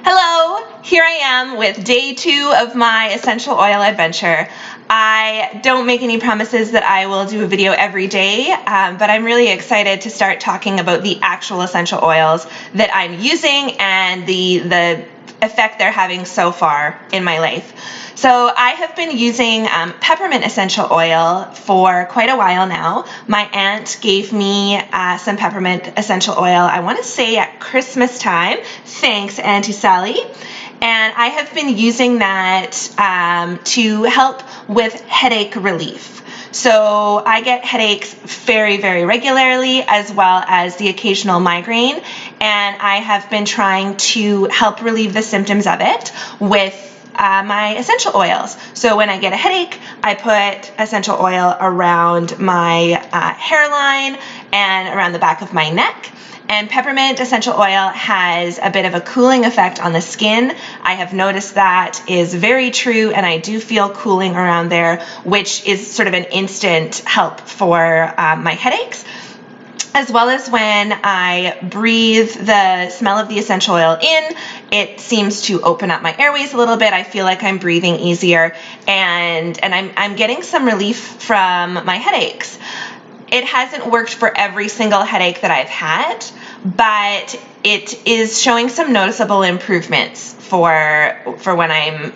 Hello, here I am with day 2 of my essential oil adventure. I don't make any promises that I will do a video every day, but I'm really excited to start talking about the actual essential oils that I'm using and the effect they're having so far in my life. So I have been using peppermint essential oil for quite a while now. My aunt gave me some peppermint essential oil, I want to say at Christmas time. Thanks, Auntie Sally. And I have been using that to help with headache relief. So I get headaches very, very regularly, as well as the occasional migraine, and I have been trying to help relieve the symptoms of it with my essential oils. So when I get a headache, I put essential oil around my hairline and around the back of my neck. And peppermint essential oil has a bit of a cooling effect on the skin. I have noticed that is very true, and I do feel cooling around there, which is sort of an instant help for my headaches. As well as when I breathe the smell of the essential oil in, it seems to open up my airways a little bit. I feel like I'm breathing easier, and I'm getting some relief from my headaches. It hasn't worked for every single headache that I've had, but it is showing some noticeable improvements for when I'm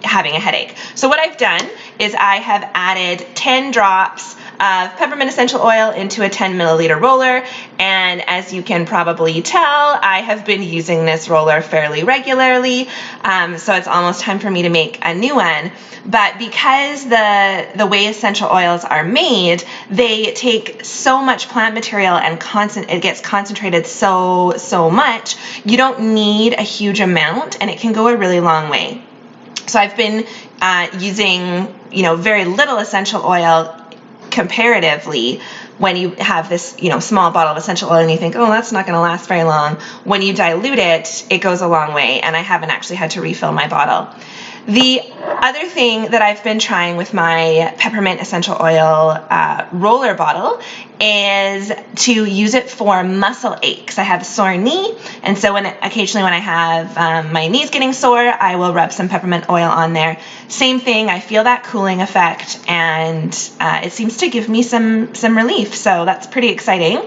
having a headache. So what I've done is I have added 10 drops of peppermint essential oil into a 10 milliliter roller, and as you can probably tell, I have been using this roller fairly regularly, so it's almost time for me to make a new one. But because the way essential oils are made, they take so much plant material and it gets concentrated so much, you don't need a huge amount, and it can go a really long way. So I've been using, very little essential oil comparatively. When you have this, small bottle of essential oil and you think, oh, that's not going to last very long, when you dilute it, it goes a long way, and I haven't actually had to refill my bottle. The other thing that I've been trying with my peppermint essential oil roller bottle is to use it for muscle aches. I have a sore knee, and so occasionally when I have my knees getting sore, I will rub some peppermint oil on there. Same thing, I feel that cooling effect, and it seems to give me some relief, so that's pretty exciting.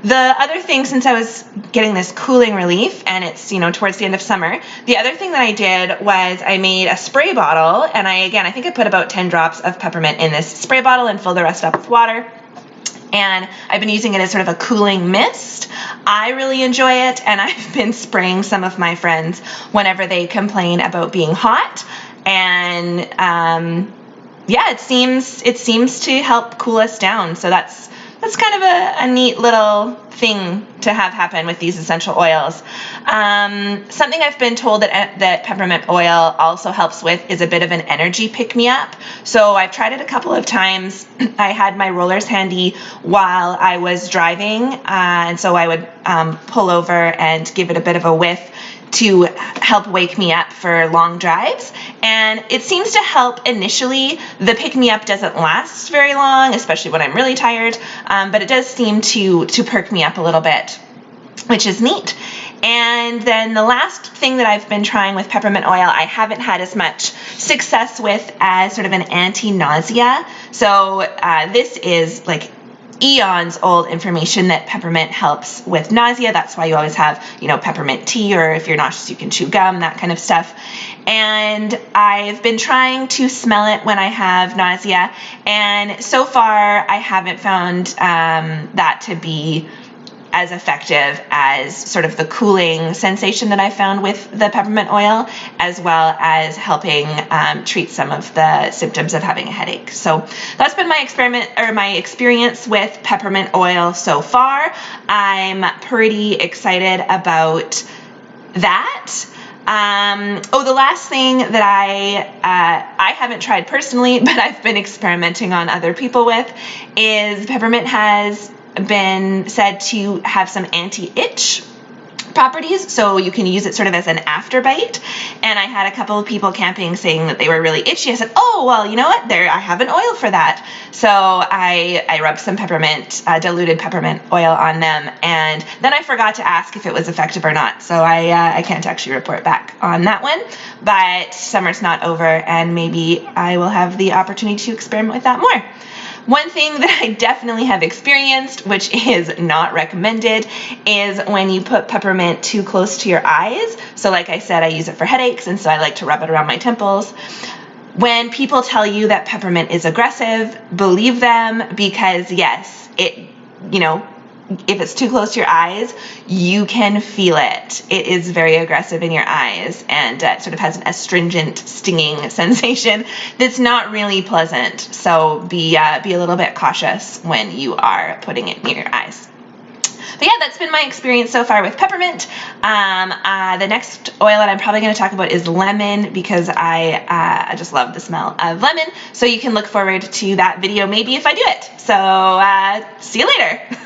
The other thing, since I was getting this cooling relief, and it's, towards the end of summer, the other thing that I did was I made a spray bottle, and I think I put about 10 drops of peppermint in this spray bottle and filled the rest up with water. And I've been using it as sort of a cooling mist. I really enjoy it, and I've been spraying some of my friends whenever they complain about being hot. And it seems to help cool us down. So that's kind of a neat little thing to have happen with these essential oils. Something I've been told that peppermint oil also helps with is a bit of an energy pick-me-up. So I've tried it a couple of times. I had my rollers handy while I was driving, and so I would pull over and give it a bit of a whiff to help wake me up for long drives, and it seems to help initially. The pick-me-up doesn't last very long, especially when I'm really tired, but it does seem to perk me up a little bit, which is neat. And then the last thing that I've been trying with peppermint oil, I haven't had as much success with as sort of an anti-nausea. So this is like eons old information that peppermint helps with nausea. That's why you always have, peppermint tea, or if you're nauseous, you can chew gum, that kind of stuff. And I've been trying to smell it when I have nausea, and so far I haven't found that to be as effective as sort of the cooling sensation that I found with the peppermint oil, as well as helping treat some of the symptoms of having a headache. So that's been my experience with peppermint oil so far. I'm pretty excited about that. The last thing that I haven't tried personally, but I've been experimenting on other people with, is peppermint has been said to have some anti-itch properties, so you can use it sort of as an after bite. And I had a couple of people camping saying that they were really itchy. I said, oh, well, you know what, I have an oil for that. So I rubbed some peppermint, diluted peppermint oil on them, and then I forgot to ask if it was effective or not, so I can't actually report back on that one. But summer's not over, and maybe I will have the opportunity to experiment with that more. One thing that I definitely have experienced, which is not recommended, is when you put peppermint too close to your eyes. So like I said, I use it for headaches, and so I like to rub it around my temples. When people tell you that peppermint is aggressive, believe them, because yes, if it's too close to your eyes, you can feel it. It is very aggressive in your eyes, and it sort of has an astringent, stinging sensation that's not really pleasant. So be a little bit cautious when you are putting it near your eyes. But yeah, that's been my experience so far with peppermint. The next oil that I'm probably going to talk about is lemon, because I just love the smell of lemon. So you can look forward to that video maybe if I do it. So see you later.